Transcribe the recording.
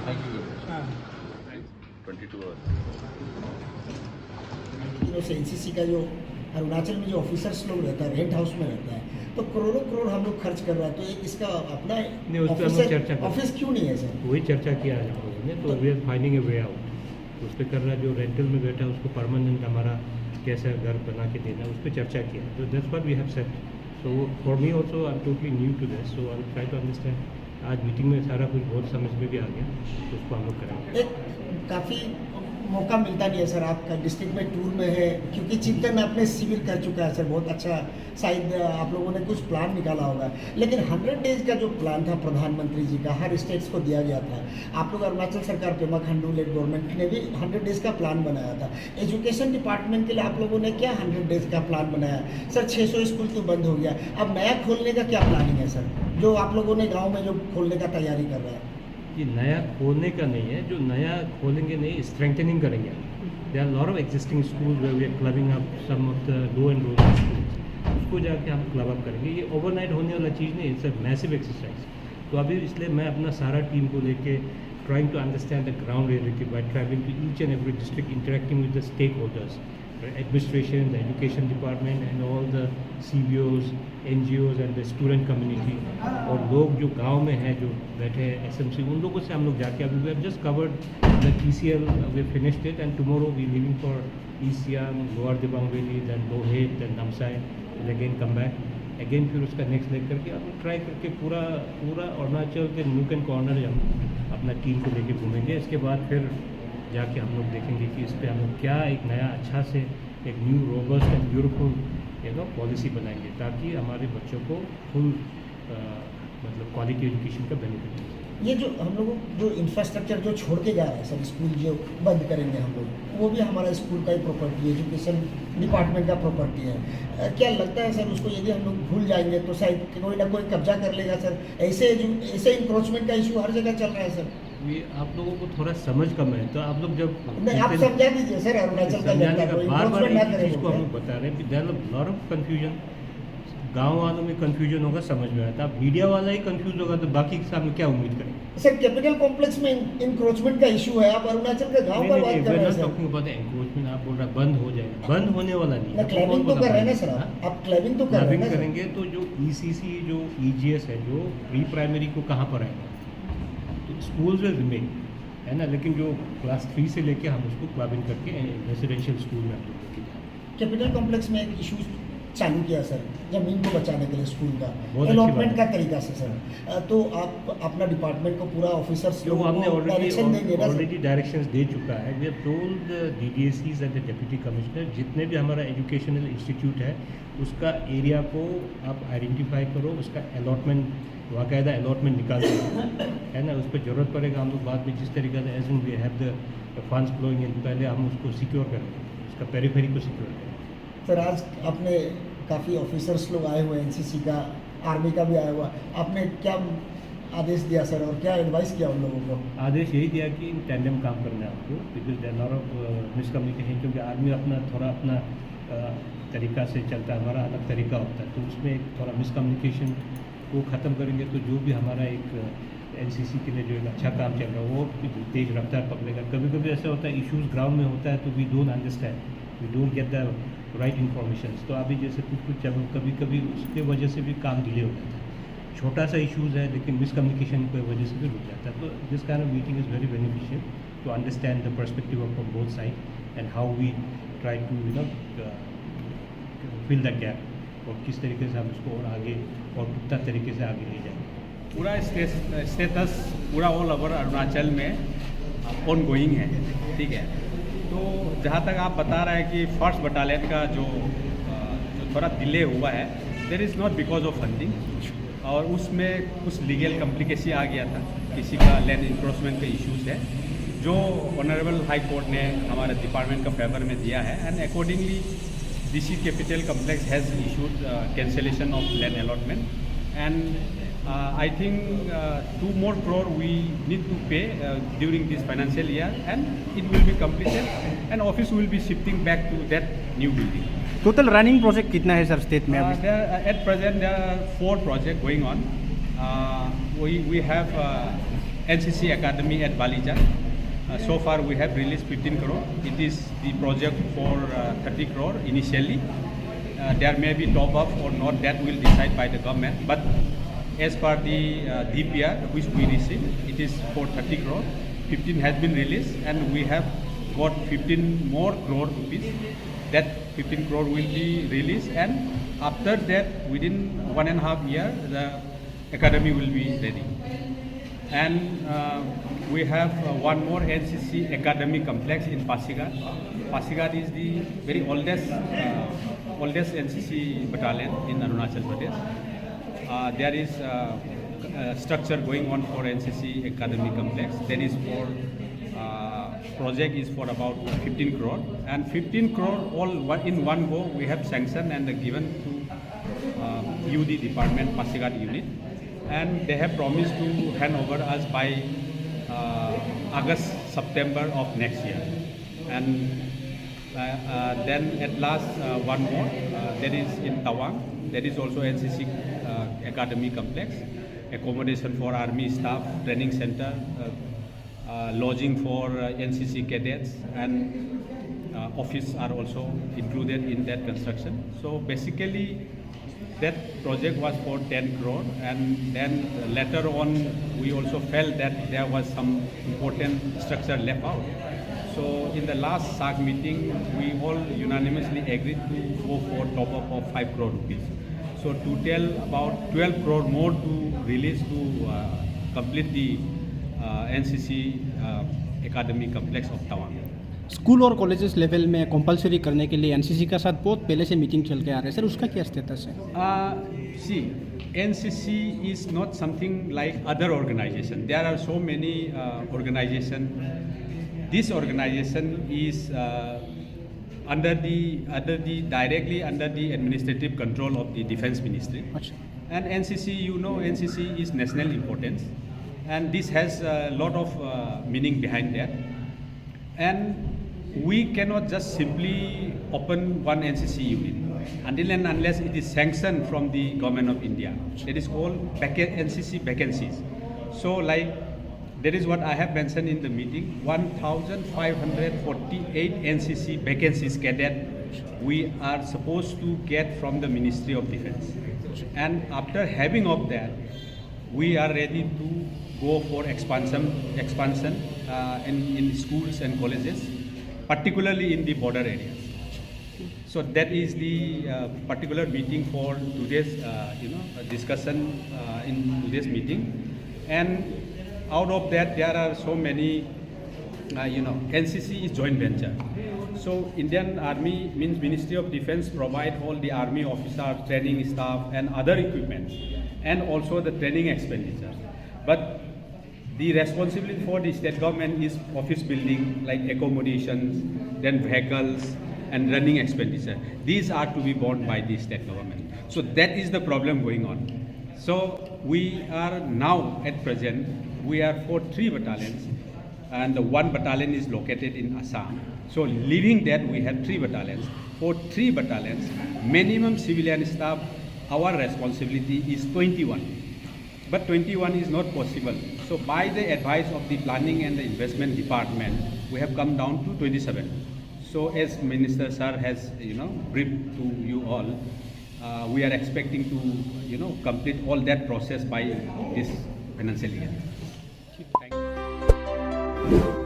Thank you. हाँ 22 hours. दिनों से एनसीसी का जो अरुणाचल में जो ऑफिसर्स लोग रहता है रेंट हाउस में रहता है तो करोड़ों करोड़ हम लोग खर्च कर रहे हैं, तो एक इसका अपना नहीं, उस पर हम लोग चर्चा करें। ऑफिस क्यों नहीं है सर? वही चर्चा किया आज हम लोगों ने, तो we are finding a way out. उस पर कर रहा है, जो रेंटल में बैठा है उसको परमानेंट हमारा कैसा घर बना के देना है, उस पर चर्चा किया। तो that's what we have said. So for me also I am totally new to this, so I try to understand. आज मीटिंग में सारा कुछ बहुत समझ में भी आ गया, तो उसको हम लोग करेंगे। एक काफ़ी मौका मिलता नहीं है सर, आपका डिस्ट्रिक्ट में टूर में है, क्योंकि चिंतन आपने शिविर कर चुका है सर, बहुत अच्छा। शायद आप लोगों ने कुछ प्लान निकाला होगा, लेकिन 100 डेज का जो प्लान था प्रधानमंत्री जी का, हर स्टेट्स को दिया गया था। आप लोग अरुणाचल सरकार पेमा खांडू लेड गवर्नमेंट ने भी 100 डेज का प्लान बनाया था। एजुकेशन डिपार्टमेंट के लिए आप लोगों ने क्या 100 डेज का प्लान बनाया सर? 600 स्कूल तो बंद हो गया, अब नया खोलने का क्या प्लानिंग है सर, जो आप लोगों ने गाँव में जो खोलने का तैयारी कर रहे हैं? ये नया खोलने का नहीं है, जो नया खोलेंगे नहीं, स्ट्रेंथनिंग करेंगे। There are lot of existing schools where we are clubbing up some of the low and rural schools, उसको जाके हम क्लब अप करेंगे। ये ओवरनाइट होने वाला चीज़ नहीं, इट्स अ मैसिव एक्सरसाइज। तो अभी इसलिए मैं अपना सारा टीम को लेके trying to understand the ground reality by travelling to each and every district, interacting with the stakeholders, administration, the education department and all the CBOs, NGOs and the student community। और लोग जो गांव में हैं, जो बैठे हैं SMC, उन लोगों से हम लोग जाके, अभी we have just covered the TCL, we finished it and tomorrow we leaving for East Siang, Lower Dibang Valley, then Lohet, then Namsai, we'll again come back again, फिर उसका नेक्स्ट लेग करके हम ट्राई करके पूरा अरुणाचल के nook and corner हम अपना team को लेके घूमेंगे। इसके बाद फिर जाके हम लोग देखेंगे कि इस पर हम लोग क्या एक नया अच्छा से एक new robust and beautiful policy बनाएंगे, ताकि हमारे बच्चों को फुल मतलब क्वालिटी एजुकेशन का बेनिफिट मिले। ये जो हम लोग जो इंफ्रास्ट्रक्चर जो छोड़ के जा रहे हैं सर, स्कूल जो बंद करेंगे हम लोग, वो भी हमारा स्कूल का ही प्रॉपर्टी है, एजुकेशन डिपार्टमेंट का प्रॉपर्टी है। क्या लगता है सर, उसको यदि हम लोग भूल जाएंगे तो शायद कोई ना कोई कब्जा कर लेगा सर? ऐसे इंक्रोचमेंट का इशू हर जगह चल रहा है सर। ये आप लोगों को थोड़ा समझ कम है, तो आप लोग जब नहीं, आप समझा दीजिए सर अरुणाचल का जनता को, बार encroachment ना एक करें चीज़ को हम लोग बता रहे हैं कि there are lot of confusion. गाँव वालों में कन्फ्यूजन होगा, समझ में आता है। मीडिया वाला ही कंफ्यूज होगा, तो बाकी के सामने क्या उम्मीद करेंगे? सर कैपिटल कॉम्प्लेक्स में इंक्रोचमेंट का इशू है, आप अरुणाचल के गांव का बात कर रहे हैं सर। टॉकिंग अबाउट एंक्रोचमेंट, आप बोल रहे हैं बंद हो जाएगा, बंद होने वाला नहीं ना है। क्लबिंग तो कर रहे हैं ना सर, आप क्लबिंग तो कर रहे हैं क्लबिंग ना सर। करेंगे तो जो ECC जो EGS है, जो प्री प्राइमरी को कहाँ पर आएगा, तो स्कूल्स विल रिमेन, है ना। लेकिन जो क्लास 3 से लेके हम उसको क्लबिंग करके रेसिडेंशियल स्कूल में हम लोग लेके जाएंगे। कैपिटल कॉम्प्लेक्स में एक इशू चालू किया सर, जमीन को बचाने के लिए स्कूल का बहुत अच्छी अलॉटमेंट बात का तरीका से सर। तो आप अपना डिपार्टमेंट को पूरा ऑफिसर्स जो हमने डायरेक्शन देंगे ना सर? ऑलरेडी डायरेक्शंस दे चुका है। We have told the DDACs and the deputy commissioner, जितने भी हमारा एजुकेशनल इंस्टीट्यूट है उसका एरिया को आप आइडेंटिफाई करो, उसका अलॉटमेंट, बाकायदा अलॉटमेंट निकाल दो, है ना। उस पर ज़रूरत पड़ेगा हम लोग बाद में जिस तरीके से as in we have the funds flowing in, पहले हम उसको सिक्योर करेंगे, उसका पेरीफेरी को सिक्योर करेंगे। सर आज आपने काफ़ी ऑफिसर्स लोग आए हुए हैं, NCC का, आर्मी का भी आया हुआ, आपने क्या आदेश दिया सर और क्या एडवाइस किया उन लोगों को? आदेश यही दिया कि इन टैंडम काम करना है आपको, because there lot of miscommunication, क्योंकि आर्मी अपना तरीका से चलता है, हमारा अलग तरीका होता है, तो उसमें एक थोड़ा मिसकम्युनिकेशन को ख़त्म करेंगे तो जो भी हमारा एक NCC के लिए जो एक अच्छा काम चल रहा है वो तेज रफ्तार पकड़ेगा। कभी कभी ऐसा होता है, इश्यूज़ ग्राउंड में होता है तो we don't understand, we don't get the right information. तो अभी जैसे कुछ कभी कभी उसके वजह से भी काम डिले हो जाता है। छोटा सा इश्यूज़ है लेकिन मिसकम्युनिकेशन की वजह से भी रुक जाता है। तो this kind of meeting is very beneficial to understand the perspective of both side and how we try to fill the gap, और किस तरीके से हम इसको और आगे और पुख्ता तरीके से आगे ले जाएंगे। पूरा स्टेटस पूरा ऑल ओवर अरुणाचल में ऑन गोइंग है, ठीक है। तो जहाँ तक आप बता रहे हैं कि फर्स्ट बटालियन का जो थोड़ा डिले हुआ है, there is not because of funding, और उसमें कुछ लीगल कॉम्प्लिकेशन आ गया था, किसी का लैंड इंक्रोचमेंट का इश्यूज है, जो ऑनरेबल हाई कोर्ट ने हमारे डिपार्टमेंट का फेवर में दिया है, and accordingly DC capital complex has issued cancellation of land allotment, and I think 2 more crore we need to pay during this financial year, and it will be completed, and office will be shifting back to that new building. Total running project कितना है sir state में अभी? At present there are 4 projects going on. We have NCC Academy at Balijan. So far we have released 15 crore. It is the project for 30 crore initially. There may be top up or not, that will decide by the government. But as per the DPR which we received, it is for 30 crore. 15 has been released and we have got 15 more crore rupees. That 15 crore will be released, and after that within 1.5 years the academy will be ready. And we have one more NCC Academy complex in Pasigat. Pasigat is the very oldest NCC battalion in Arunachal Pradesh. There is structure going on for NCC Academy complex. That is for project is for about 15 crore, and 15 crore all in one go we have sanctioned and given to UD department Pasigat unit, and they have promised to hand over us by August, September of next year. And then at last one more, that is in Tawang, that is also NCC Academy complex, accommodation for army staff, training center, lodging for NCC cadets, and office are also included in that construction. So basically that project was for 10 crore, and then later on we also felt that there was some important structure left out. So in the last SAG meeting we all unanimously agreed to go for top up of 5 crore rupees. So total about 12 crore more to release to complete the NCC Academy complex of Tawang. School और colleges level में compulsory करने के लिए NCC का साथ बहुत पहले से मीटिंग चल के आ रहे हैं सर, उसका क्या स्टेटस है? See, NCC is not something like other organization. There are so many organization. This organization is directly under the administrative control of the Defense Ministry. अच्छा. And NCC, you know, NCC is national importance, and this has a lot of meaning behind that. And we cannot just simply open one NCC unit until and unless it is sanctioned from the government of India. That is called NCC vacancies. So like that is what I have mentioned in the meeting, 1,548 NCC vacancies cadet we are supposed to get from the Ministry of Defense. And after having of that, we are ready to go for expansion in schools and colleges, particularly in the border areas. So that is the particular meeting for today's discussion in today's meeting. And out of that there are so many NCC is joint venture. So Indian Army means Ministry of Defense provide all the army officers, training staff and other equipment, and also the training expenditure. But the responsibility for the state government is office building, like accommodations, then vehicles and running expenditure. These are to be borne by the state government. So that is the problem going on. So we are now at present, we are for 3 battalions, and the 1 battalion is located in Assam. So leaving that we have 3 battalions. For 3 battalions, minimum civilian staff, our responsibility is 21. But 21 is not possible. So by the advice of the planning and the investment department, we have come down to 27. So as Minister Sir has briefed to you all, we are expecting to complete all that process by this financial year. Thank you.